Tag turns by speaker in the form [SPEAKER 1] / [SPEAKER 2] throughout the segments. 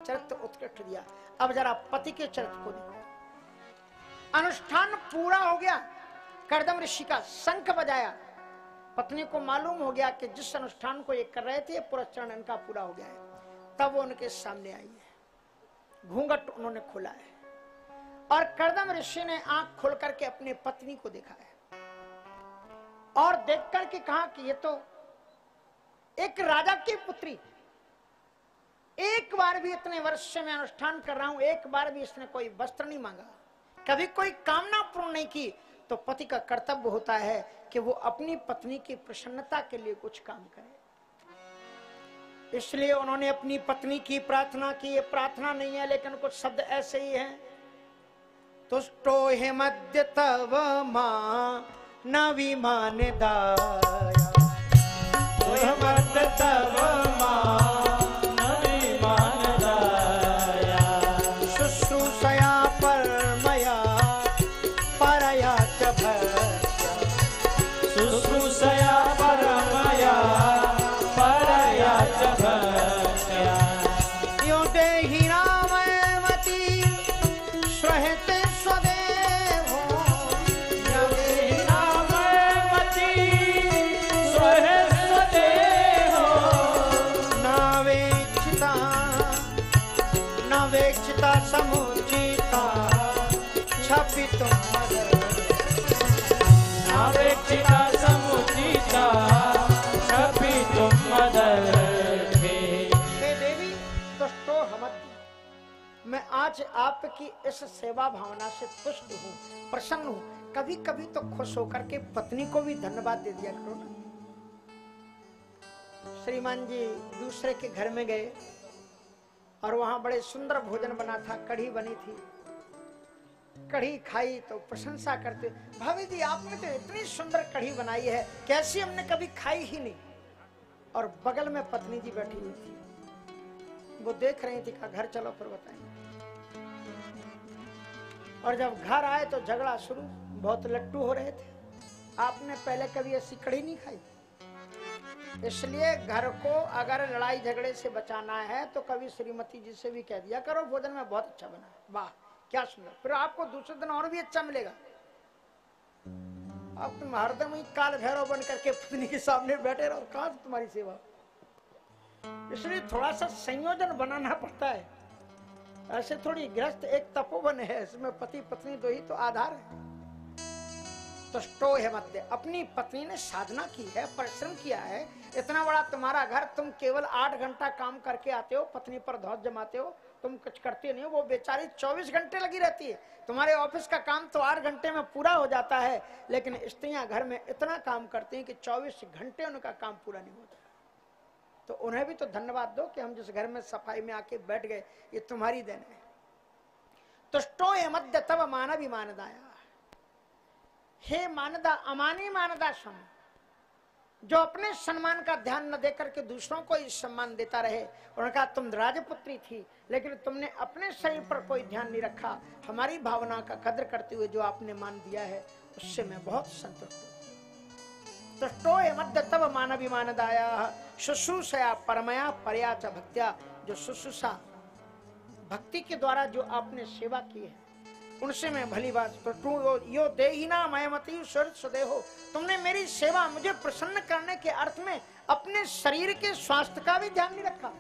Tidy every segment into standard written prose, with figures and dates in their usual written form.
[SPEAKER 1] चरित्र उत्कृष्ट दिया। अब जरा पति के चरित्र को देखो। अनुष्ठान पूरा हो गया, कर्दम ऋषि का शंख बजाया, पत्नी को मालूम हो गया कि जिस अनुष्ठान को ये कर रहे थे पूरा चरण इनका पूरा हो गया है। तब वो उनके सामने आई है, घूंघट उन्होंने खोला है और कर्दम ऋषि ने आंख खोल करके अपनी पत्नी को देखा है और देख करके कहा कि ये तो एक राजा की पुत्री, एक बार भी इतने वर्ष से मैं अनुष्ठान कर रहा हूं, एक बार भी इसने कोई वस्त्र नहीं मांगा, कभी कोई कामना पूर्ण नहीं की। तो पति का कर्तव्य होता है कि वो अपनी पत्नी की प्रसन्नता के लिए कुछ काम करे। इसलिए उन्होंने अपनी पत्नी की प्रार्थना की। ये प्रार्थना नहीं है लेकिन कुछ शब्द ऐसे ही हैं। तुष्टो हे मध्य तव मां न विमान दाया, मध्य तव मां न विमान दाया, शुश्रूषया परमया परया च भक्त्या, शुश्रूषया परमया परया च भक्त्या, यो देहि नामयमति श्रहते स्वदेवो, यो देहि नामयमति श्रहते स्वदेवो, नावेक्षिता नावेक्षिता समुचिता छपितुं नावेक्षिता समुचिता छपितुं मदर्थे। हे देवी तुष्टो हमति, मैं आज आपकी इस सेवा भावना से तुष्ट हूँ, प्रसन्न हूँ। कभी कभी तो खुश होकर के पत्नी को भी धन्यवाद दे दिया करो ना। श्रीमान जी दूसरे के घर में गए और वहां बड़े सुंदर भोजन बना था, कढ़ी बनी थी, कढ़ी खाई तो प्रशंसा करते, भाभी जी आपने तो इतनी सुंदर कढ़ी बनाई है, कैसी हमने कभी खाई ही नहीं। और बगल में पत्नी जी बैठी हुई थी, वो देख रही थी, कहा घर चलो फिर बताएंगे। और जब घर आए तो झगड़ा शुरू, बहुत लट्टू हो रहे थे, आपने पहले कभी ऐसी कढ़ी नहीं खाई। इसलिए घर को अगर लड़ाई झगड़े से बचाना है तो कभी श्रीमती जी से भी कह दिया करो भोजन में बहुत अच्छा बना है, वाह क्या सुंदर, फिर आपको दूसरे दिन और भी अच्छा मिलेगा। अब तुम हरदम ही काल भैरव बन करके पत्नी के सामने बैठे रहो, कहां से तुम्हारी सेवा। इसलिए थोड़ा सा संयोजन बनाना पड़ता है। ऐसे थोड़ी गृहस्थ एक तपोवन है, इसमें पति पत्नी दो ही तो आधार है। तुष्टो है मध्य, अपनी पत्नी ने साधना की है, परिश्रम किया है, इतना बड़ा तुम्हारा घर, तुम केवल 8 घंटा काम करके आते हो, पत्नी पर धौंस जमाते हो, तुम कुछ करते नहीं हो। वो बेचारी 24 घंटे लगी रहती है। तुम्हारे ऑफिस का काम तो 8 घंटे में पूरा हो जाता है, लेकिन स्त्रियां घर में इतना काम करती हैं कि 24 घंटे उनका काम पूरा नहीं होता। तो उन्हें भी तो धन्यवाद दो कि हम जिस घर में सफाई में आके बैठ गए, ये तुम्हारी देन है। तुष्टो है मध्य तब मानवी मानदाया, हे मानदा अमानी मानदा सम, जो अपने सम्मान का ध्यान न देकर के दूसरों को ही सम्मान देता रहे। उन्होंने कहा तुम राजपुत्री थी लेकिन तुमने अपने शरीर पर कोई ध्यान नहीं रखा, हमारी भावना का कदर करते हुए जो आपने मान दिया है उससे मैं बहुत संतुष्ट हूँ। तुष्टो है मध्य तब मानवी मानदाया, शुश्रूषया परमया परया च भक्त्या, जो शुश्रूषा भक्ति के द्वारा जो आपने सेवा की है उनसे मैं भली बात। तो यो देहिना मयमति सदेहो, तुमने मेरी सेवा मुझे प्रसन्न करने के अर्थ में अपने शरीर के स्वास्थ्य का भी ध्यान नहीं रखा।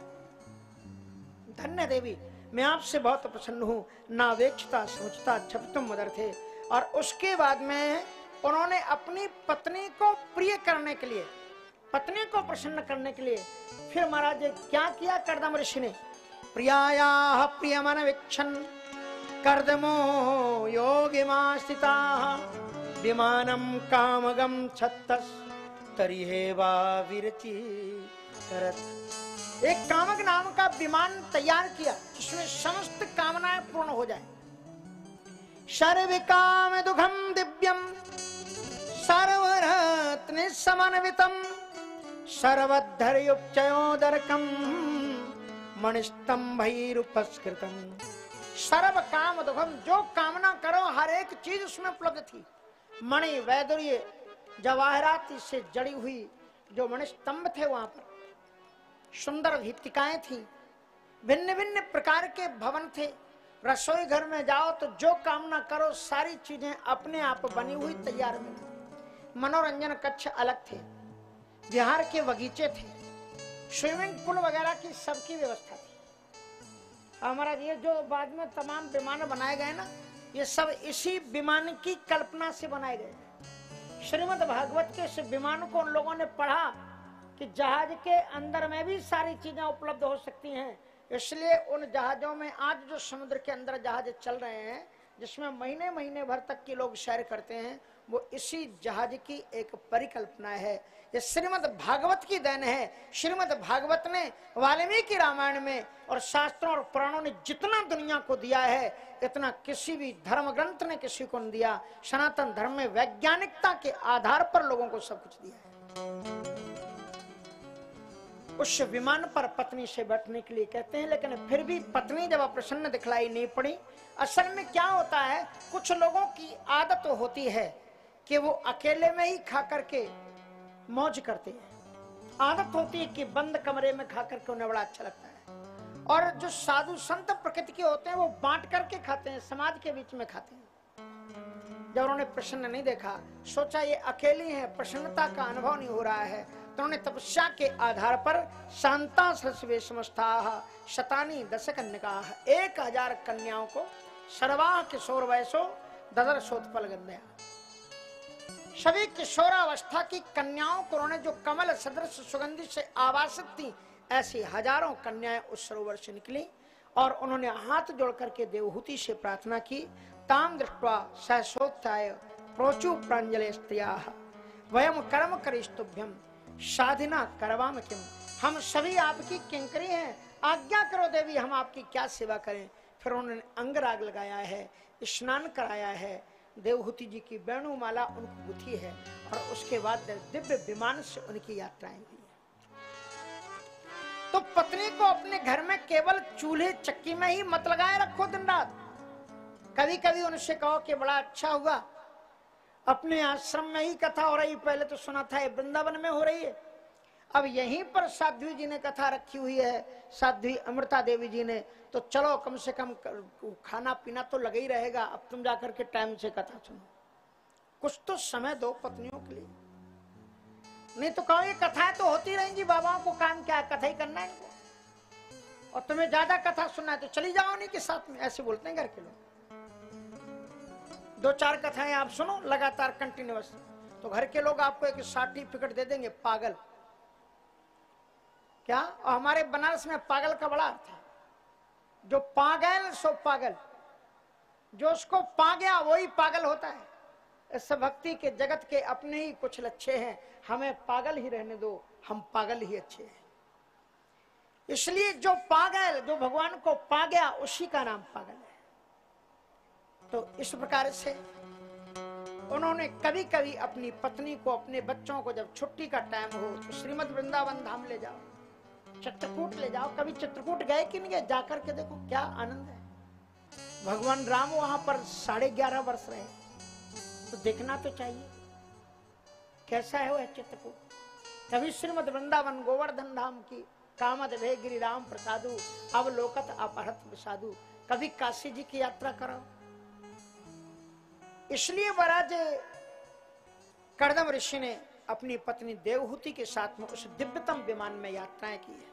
[SPEAKER 1] धन्य देवी, मैं आपसे बहुत प्रसन्न हूँ। नावेक्षता सोचता छपतुम मदर थे। और उसके बाद में उन्होंने अपनी पत्नी को प्रिय करने के लिए, पत्नी को प्रसन्न करने के लिए फिर महाराज क्या किया कर्दम ऋषि ने, प्रियाया प्रियमन वीक्षण कर्दमो योगिमास्थिता विमानम कामगम छत्तस तरिहेवा विरचि करत। एक कामक नाम का विमान तैयार किया जिसमें समस्त कामनाएं पूर्ण हो जाए। सर्व काम दुखम दिव्यम सर्वरत्न समन्वितम सर्वधर्युपचयोदरकम मणिस्तंभैरुपस्कृतम। सर्व काम दुखम, जो कामना करो हर एक चीज उसमें उपलब्ध थी। मणि वैदुर्य जवाहरात से जड़ी हुई जो मणि स्तंभ थे, वहां पर सुंदर भित्तिकाएं थी, भिन्न भिन्न प्रकार के भवन थे। रसोई घर में जाओ तो जो कामना करो सारी चीजें अपने आप बनी हुई तैयार मिली। मनोरंजन कक्ष अलग थे, विहार के बगीचे थे, स्विमिंग पूल वगैरह की सबकी व्यवस्था थी। हमारा ये जो बाद में तमाम विमान बनाए गए ना, ये सब इसी विमान की कल्पना से बनाए गए। श्रीमद् भागवत के इस विमान को उन लोगों ने पढ़ा कि जहाज के अंदर में भी सारी चीजें उपलब्ध हो सकती हैं, इसलिए उन जहाजों में आज जो समुद्र के अंदर जहाज चल रहे हैं, जिसमें महीने महीने भर तक के लोग सैर करते हैं, वो इसी जहाज की एक परिकल्पना है। ये श्रीमद् भागवत की देन है। श्रीमद् भागवत ने वाल्मीकि रामायण में और शास्त्रों और पुराणों ने जितना दुनिया को दिया है, इतना किसी भी धर्म ग्रंथ ने किसी को नहीं दिया। सनातन धर्म में वैज्ञानिकता के आधार पर लोगों को सब कुछ दिया है। उस विमान पर पत्नी से बैठने के लिए कहते हैं, लेकिन फिर भी पत्नी जब प्रसन्न दिखलाई नहीं पड़ी। असल में क्या होता है, कुछ लोगों की आदत होती है कि वो अकेले में ही खा करके मौज करते हैं। आदत होती है कि बंद कमरे में खा करके उन्हें बड़ा अच्छा लगता है। और जो साधु संत प्रकृति के होते हैं वो बांट करके खाते हैं, समाज के बीच में खाते हैं। जब उन्होंने प्रसन्न नहीं देखा, सोचा ये अकेली है, प्रसन्नता का अनुभव नहीं हो रहा है, तो उन्होंने तपस्या के आधार पर शांता सस्वे समस्ता शतानी दश कन्या 1000 कन्याओं को सर्वा किशोर वयसो ददर्शोत्पल गंधया, सभी किशोरावस्था की कन्याओं को उन्होंने जो कमल सदृश सुगंधि से आवासित थी, ऐसी हजारों कन्याएं उस सरोवर से निकली और उन्होंने हाथ जोड़ करके देवहूति से प्रार्थना की। ताम दृष्ट्वा सहसोत्थाय प्रोचु प्रांजले स्त्रियाः वयम कर्म करिष्टुभ्यम साधिना करवाम किम, हम सभी आपकी किंकरी हैं, आज्ञा करो देवी, हम आपकी क्या सेवा करें। फिर उन्होंने अंगराग लगाया है, स्नान कराया है, देवहूति जी की वेणुमाला उनको गुथी है और उसके बाद दिव्य विमान से उनकी यात्राएं हुई। तो पत्नी को अपने घर में केवल चूल्हे चक्की में ही मत लगाए रखो दिन रात। कभी कभी उनसे कहो कि बड़ा अच्छा हुआ अपने आश्रम में ही कथा हो रही, पहले तो सुना था ये वृंदावन में हो रही है, अब यहीं पर साध्वी जी ने कथा रखी हुई है, साध्वी अमृता देवी जी ने, तो चलो कम से कम खाना पीना तो लगा ही रहेगा, अब तुम जाकर के टाइम से कथा सुनो। कुछ तो समय दो पत्नियों के लिए, नहीं तो कहो ये कथाएं तो होती रहेंगी, बाबाओं को काम क्या है, कथा ही करना है इनको, और तुम्हें ज्यादा कथा सुनना है तो चली जाओ उन्हीं के साथ में, ऐसे बोलते हैं घर के लोग। 2-4 कथाएं आप सुनो लगातार कंटिन्यूअस, तो घर के लोग आपको एक सर्टिफिकेट दे देंगे, पागल क्या। और हमारे बनारस में पागल का बड़ा अर्थ है, जो पागल सो पागल, जो उसको पा गया वही पागल होता है। इस भक्ति के जगत के अपने ही कुछ लक्ष्य हैं, हमें पागल ही रहने दो, हम पागल ही अच्छे हैं। इसलिए जो पागल, जो भगवान को पा गया, उसी का नाम पागल है। तो इस प्रकार से उन्होंने कभी कभी अपनी पत्नी को, अपने बच्चों को जब छुट्टी का टाइम हो तो श्रीमद् वृंदावन धाम ले जाओ, चित्रकूट ले जाओ। कभी चित्रकूट गए कि नहीं गए, जाकर के देखो क्या आनंद है। भगवान राम वहां पर 11.5 वर्ष रहे, तो देखना तो चाहिए कैसा है वह चित्रकूट। कभी श्रीमद् वृंदावन गोवर्धन धाम की कामद भे गिरिराम प्रसादु अवलोकत अपहरत विषादु, कभी काशी जी की यात्रा करो। इसलिए महाराज कर्दम ऋषि ने अपनी पत्नी देवहूति के साथ में उस दिव्यतम विमान में यात्राएं की है।